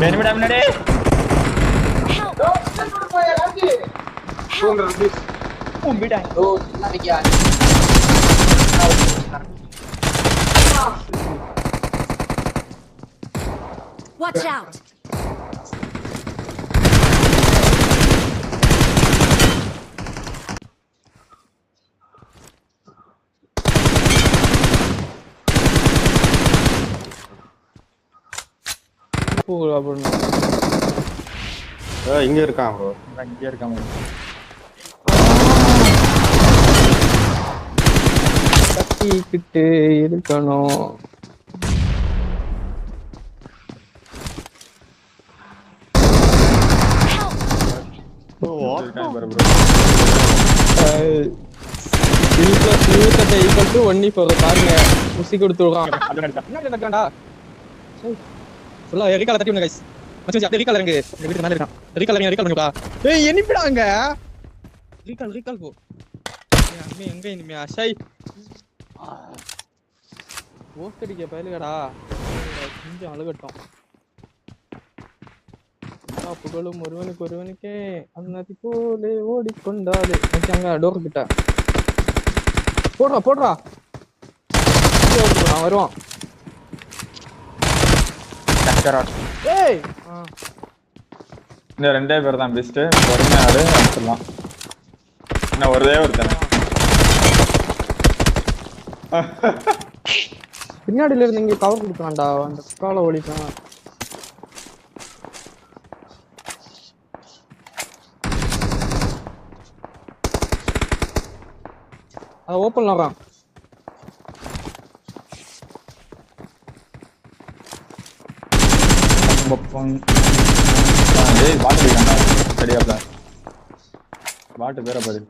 Enemy down nade. Bida. Watch out. இங்க இருக்கான் bro. இங்க இருக்கான். கத்திக்கிட்டு இருக்கணும். பாருங்க முசி கொடுத்து ரீகால தட்டி விடுங்க கைஸ். மச்சான் அப்படியே ரீகால் இறங்கு. இந்த வீட்டுக்கு மேல இருக்கான். ரீகால் பண்ணுடா. ஏய் எனிமிடாங்க. ரீகால் போ. ஏய் எங்க எனிமியா ஷை. ஓக்கடிக்க பயலுகடா. கொஞ்சம் அழுகட்டும். புகழும் ஒருவனுக்கே அன்னதி போலே ஓடிக்கொண்டாலே. மச்சாங்க டோர் கிட்ட. போடுறா. நான் வருவான். ஏய் இந்த ரெண்டே பேர் தான் பெஸ்ட். ஒருமே ஆளு அடிச்சிடலாம். என்ன ஒரே ஒருத்தன் பின்னாடில இருந்து இங்க கவர் கொடுக்கறான்டா. அந்த கால ஓடிட்டான். அத ஓபன் ஆறான். டேய் பாட்டு சரியாப்ல பாட்டு பேர பாரு.